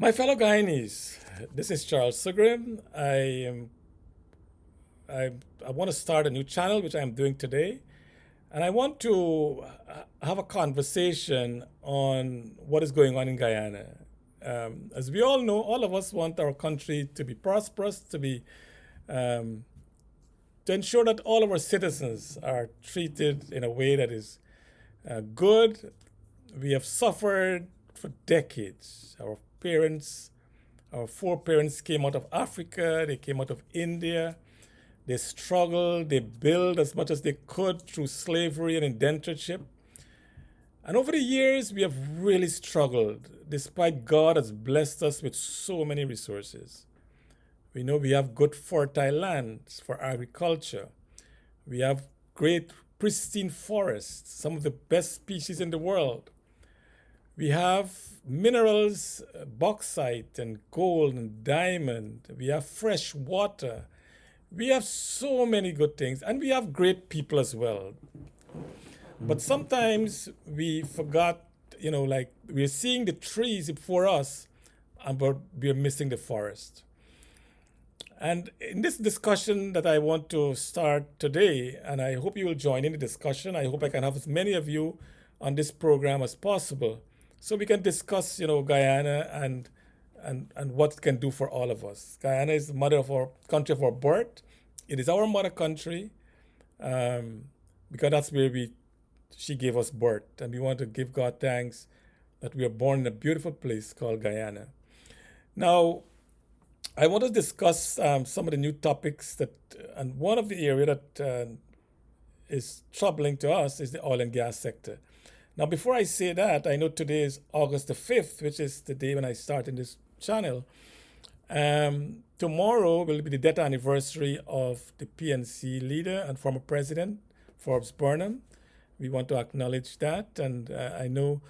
My fellow Guyanese, this is Charles Sugrim. I want to start a new channel, which I'm doing today, and I want to have a conversation on what is going on in Guyana. As we all know, all of us want our country to be prosperous, um, to ensure that all of our citizens are treated in a way that is good. We have suffered for decades. Our foreparents came out of Africa, they came out of India, they struggled, they built as much as they could through slavery and indentureship. And over the years, we have really struggled, despite God has blessed us with so many resources. We know we have good fertile lands for agriculture. We have great pristine forests, some of the best species in the world. We have minerals, bauxite and gold and diamond. We have fresh water. We have so many good things, and we have great people as well. But sometimes we forgot, like we're seeing the trees before us, but we're missing the forest. And in this discussion that I want to start today, and I hope you will join in the discussion. I hope I can have as many of you on this program as possible, so we can discuss, Guyana and what it can do for all of us. Guyana is the mother of our country of our birth. It is our mother country, um, because that's where she gave us birth, and we want to give God thanks that we are born in a beautiful place called Guyana. Now, I want to discuss some of the new topics and one of the area that is troubling to us is the oil and gas sector. Now, before I say that, I know today is August the 5th, which is the day when I start in this channel. Tomorrow will be the death anniversary of the PNC leader and former president, Forbes Burnham. We want to acknowledge that. And I know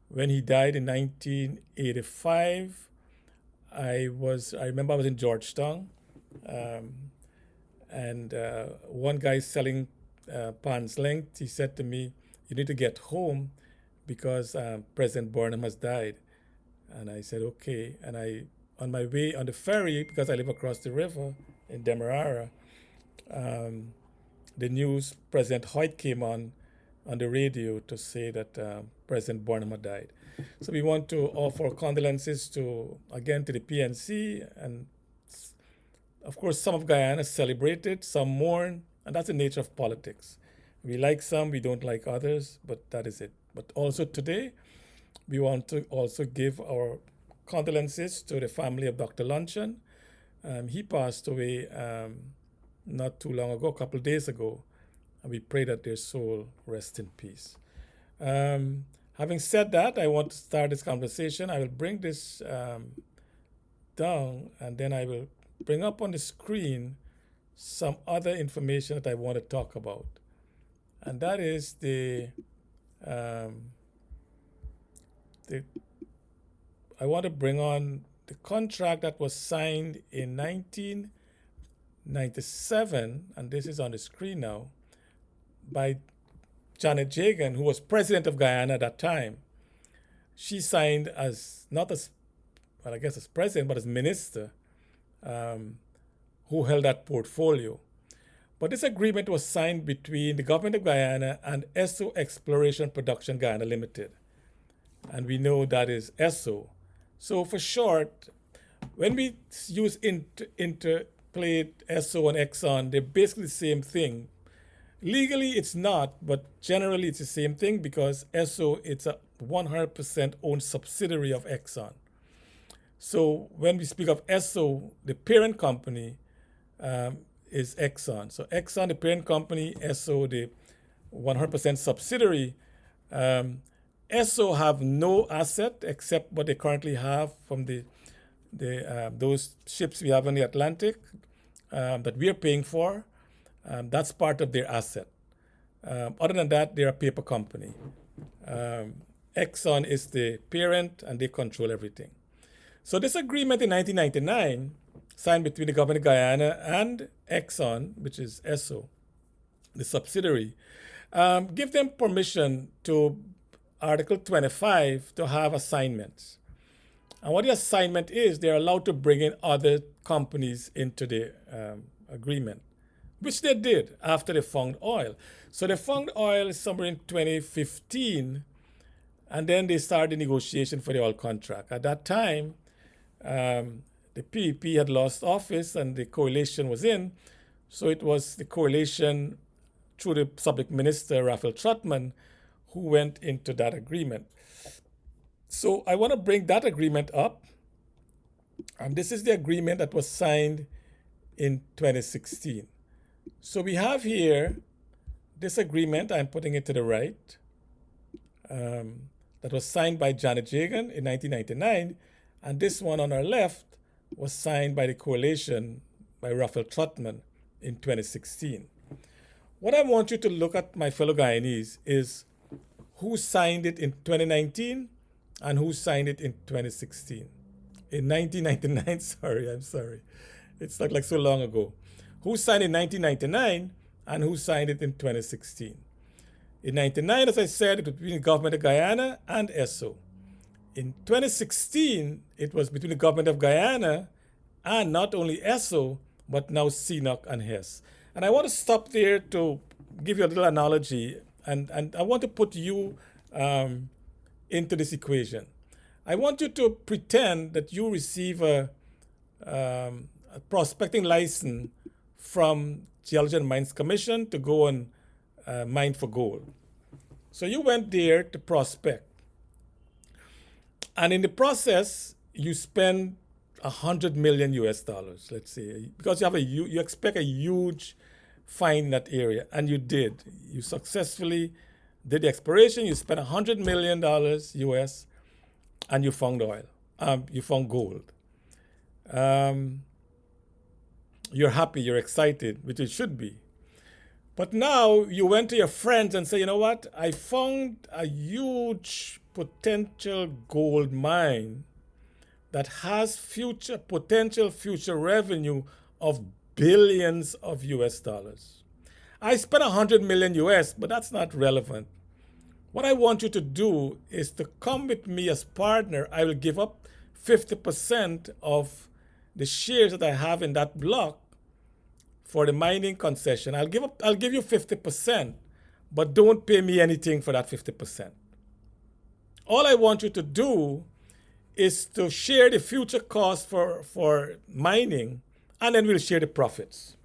when he died in 1985, I remember I was in Georgetown, um, and one guy selling Pans Length, he said to me, "You need to get home because President Burnham has died." And I said, "Okay." And on my way on the ferry, because I live across the river in Demerara, um, the news, President Hoyt came on the radio to say that President Burnham had died. So we want to offer condolences again to the PNC, and of course some of Guyana celebrate it, some mourn, and that's the nature of politics. We like some, we don't like others, but that is it. But also today, we want to also give our condolences to the family of Dr. Luncheon. He passed away not too long ago, a couple of days ago, and we pray that their soul rest in peace. Having said that, I want to start this conversation. I will bring this down, and then I will bring up on the screen some other information that I want to talk about. And that is um, I want to bring on the contract that was signed in 1997, and this is on the screen now, by Janet Jagan, who was president of Guyana at that time. She signed not as, well, I guess as president, but as minister, who held that portfolio. But this agreement was signed between the government of Guyana and Esso Exploration Production Guyana Limited. And we know that is Esso. So for short, when we use interpolate Esso and Exxon, they're basically the same thing. Legally, it's not, but generally it's the same thing because Esso, it's a 100% owned subsidiary of Exxon. So when we speak of Esso, the parent company is Exxon. So Exxon, the parent company, Esso, the 100% subsidiary. Esso have no asset except what they currently have from those ships we have in the Atlantic that we are paying for. That's part of their asset. Other than that, they're a paper company. Exxon is the parent, and they control everything. So this agreement in 1999, signed between the government of Guyana and Exxon, which is Esso, the subsidiary, give them permission to Article 25 to have assignments. And what the assignment is, they're allowed to bring in other companies into the agreement, which they did after they found oil. So they found oil somewhere in 2015, and then they started the negotiation for the oil contract. At that time, the PEP had lost office and the coalition was in. So it was the coalition through the subject minister, Raphael Trotman, who went into that agreement. So I want to bring that agreement up. And this is the agreement that was signed in 2016. So we have here this agreement, I'm putting it to the right, that was signed by Janet Jagan in 1999. And this one on our left was signed by the coalition by Raphael Trotman in 2016. What I want you to look at, my fellow Guyanese, is who signed it in 2019 and who signed it in 2016. In 1999, I'm sorry. It's not like so long ago. Who signed in 1999 and who signed it in 2016. In 1999, as I said, it was between the government of Guyana and Exxon. In 2016, it was between the government of Guyana and not only Exxon, but now CNOOC and Hess. And I want to stop there to give you a little analogy, and I want to put you into this equation. I want you to pretend that you receive a prospecting license from Geology and Mines Commission to go and mine for gold. So you went there to prospect. And in the process, you spend 100 million US dollars, let's say, because you expect a huge find in that area, and you did. You successfully did the exploration. You spent $100 million US, and you found oil. You found gold. You're happy. You're excited, which it should be. But now you went to your friends and say, you know what? I found a huge potential gold mine that has potential future revenue of billions of US dollars. I spent 100 million US, but that's not relevant. What I want you to do is to come with me as partner. I will give up 50% of the shares that I have in that block for the mining concession. I'll give you 50%, but don't pay me anything for that 50%. All I want you to do is to share the future cost for mining, and then we'll share the profits.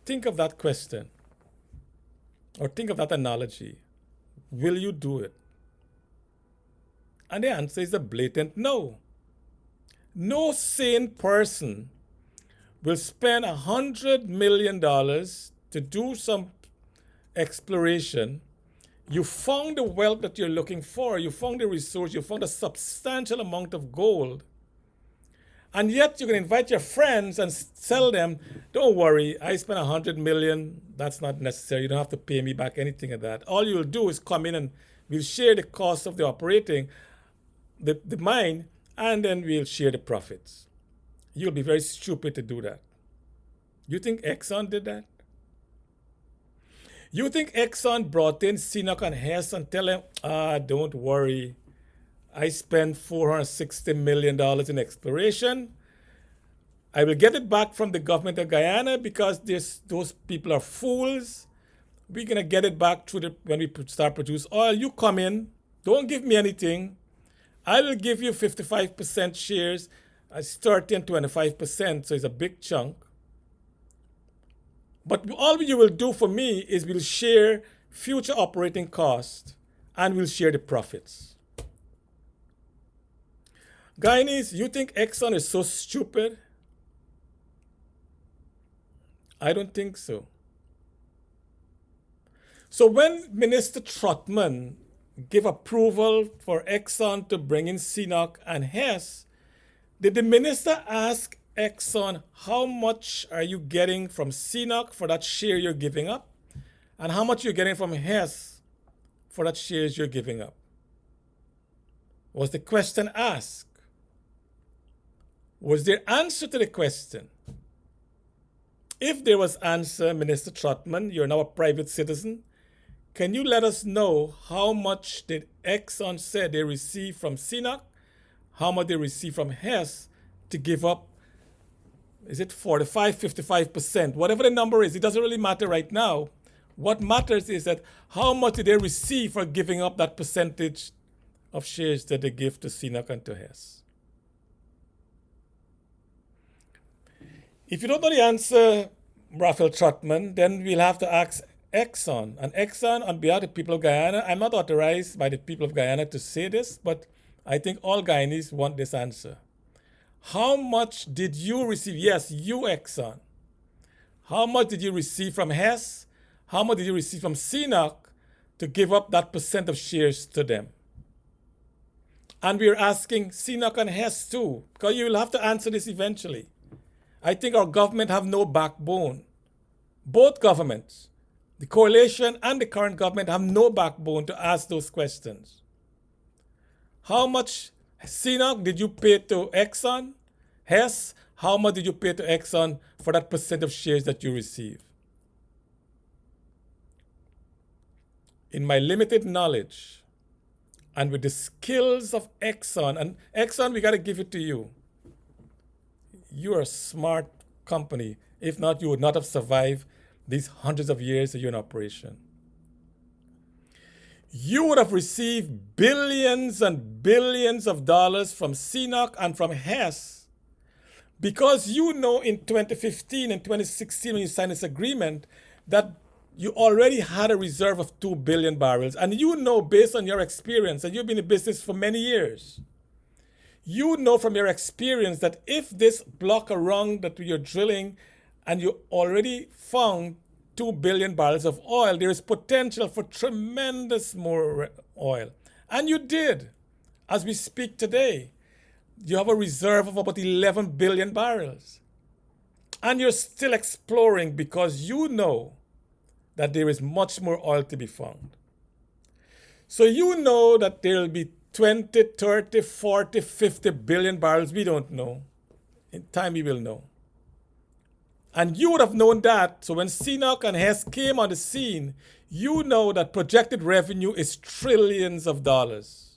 Think of that question, or think of that analogy. Will you do it? And the answer is a blatant no. No sane person will spend $100 million to do some exploration. You found the wealth that you're looking for. You found the resource. You found a substantial amount of gold. And yet you can invite your friends and tell them, don't worry, I spent 100 million. That's not necessary. You don't have to pay me back anything of that. All you'll do is come in and we'll share the cost of the operating, the mine, and then we'll share the profits. You'll be very stupid to do that. You think Exxon did that? You think Exxon brought in CNOOC and Hess and tell them, don't worry, I spent $460 million in exploration. I will get it back from the government of Guyana because those people are fools. We're going to get it back when we start produce oil. You come in, don't give me anything. I will give you 55% shares. It's 30 and 25%, so it's a big chunk. But all you will do for me is we'll share future operating costs and we'll share the profits. Guyanese, you think Exxon is so stupid? I don't think so. So when Minister Trotman gave approval for Exxon to bring in CNOOC and Hess, did the minister ask Exxon, how much are you getting from CNOOC for that share you're giving up? And how much you're getting from Hess for that shares you're giving up? Was the question asked? Was there answer to the question? If there was answer, Minister Trotman, you're now a private citizen, can you let us know how much did Exxon said they received from CNOOC, how much they received from Hess to give up, is it 45, 55%? Whatever the number is, it doesn't really matter right now. What matters is that how much did they receive for giving up that percentage of shares that they give to CNOOC and to Hess? If you don't know the answer, Raphael Trotman, then we'll have to ask Exxon. And Exxon, on behalf of the people of Guyana, I'm not authorized by the people of Guyana to say this, but I think all Guyanese want this answer. How much did you receive? Yes, you, Exxon. How much did you receive from Hess? How much did you receive from CNOOC to give up that percent of shares to them? And we're asking CNOOC and Hess too, because you will have to answer this eventually. I think our government have no backbone. Both governments, the coalition and the current government, have no backbone to ask those questions. How much CNOOC did you pay to Exxon? Hess, how much did you pay to Exxon for that percent of shares that you receive? In my limited knowledge, and with the skills of Exxon, and Exxon, we got to give it to you. You're a smart company. If not, you would not have survived these hundreds of years that you're in operation. You would have received billions and billions of dollars from CNOOC and from Hess because you know in 2015 and 2016 when you signed this agreement that you already had a reserve of 2 billion barrels. And you know based on your experience, and you've been in business for many years, you know from your experience that if this block around that you're drilling and you already found 2 billion barrels of oil, there is potential for tremendous more oil. And you did. As we speak today, you have a reserve of about 11 billion barrels. And you're still exploring because you know that there is much more oil to be found. So you know that there will be 20, 30, 40, 50 billion barrels. We don't know. In time we will know. And you would have known that. So when CNOOC and Hess came on the scene, you know that projected revenue is trillions of dollars.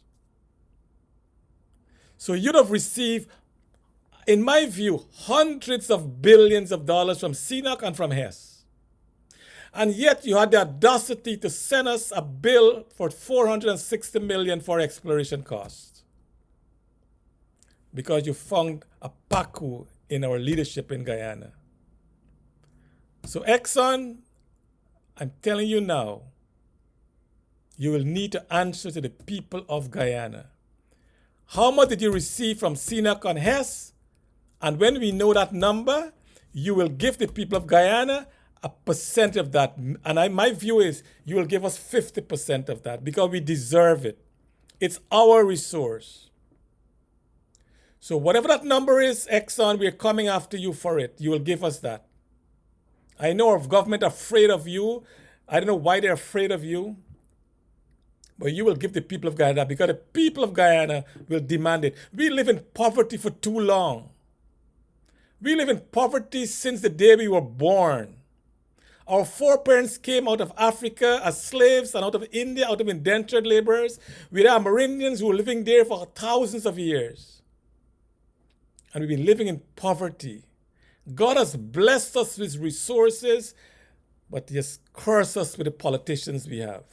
So you'd have received, in my view, hundreds of billions of dollars from CNOOC and from Hess. And yet you had the audacity to send us a bill for $460 million for exploration costs. Because you found a PACU in our leadership in Guyana. So Exxon, I'm telling you now, you will need to answer to the people of Guyana. How much did you receive from CNOOC and Hess? And when we know that number, you will give the people of Guyana a percent of that. And my view is you will give us 50% of that because we deserve it. It's our resource. So whatever that number is, Exxon, we're coming after you for it. You will give us that. I know our government are afraid of you. I don't know why they're afraid of you. But you will give the people of Guyana because the people of Guyana will demand it. We live in poverty for too long. We live in poverty since the day we were born. Our foreparents came out of Africa as slaves and out of India, out of indentured laborers. We are Amerindians who were living there for thousands of years. And we've been living in poverty. God has blessed us with resources, but He has cursed us with the politicians we have.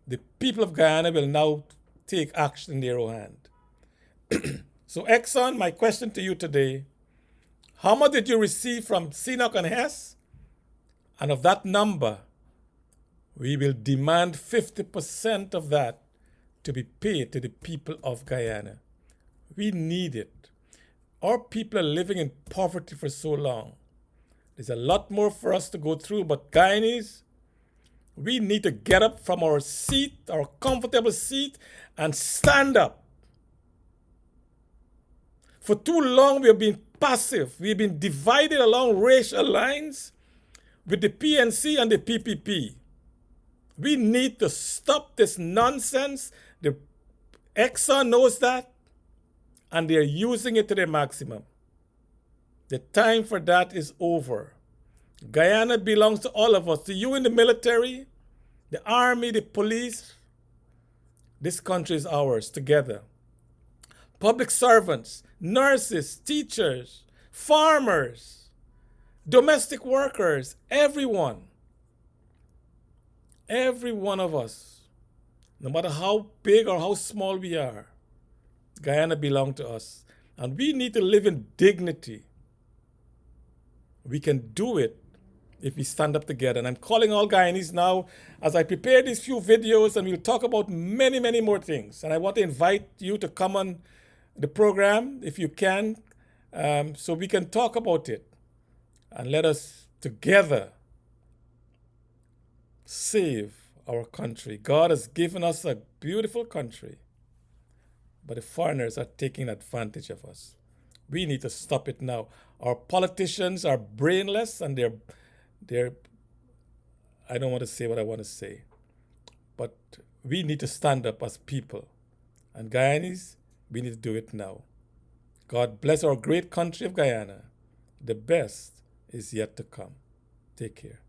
The people of Guyana will now take action in their own hand. So Exxon, my question to you today, how much did you receive from CNOOC and Hess? And of that number, we will demand 50% of that to be paid to the people of Guyana. We need it. Our people are living in poverty for so long. There's a lot more for us to go through, but Guyanese, we need to get up from our seat, our comfortable seat, and stand up. For too long, we have been passive. We've been divided along racial lines with the PNC and the PPP. We need to stop this nonsense. The Exxon knows that, and they're using it to their maximum. The time for that is over. Guyana belongs to all of us, to you in the military, the army, the police. This country is ours together. Public servants, nurses, teachers, farmers, domestic workers, everyone, every one of us, no matter how big or how small we are, Guyana belongs to us. And we need to live in dignity. We can do it if we stand up together. And I'm calling all Guyanese now as I prepare these few videos, and we'll talk about many, many more things. And I want to invite you to come on the program if you can, so we can talk about it. And let us together save our country. God has given us a beautiful country, but the foreigners are taking advantage of us. We need to stop it now. Our politicians are brainless, and they're I don't want to say what I want to say, but we need to stand up as people. And Guyanese, we need to do it now. God bless our great country of Guyana. The best is yet to come. Take care.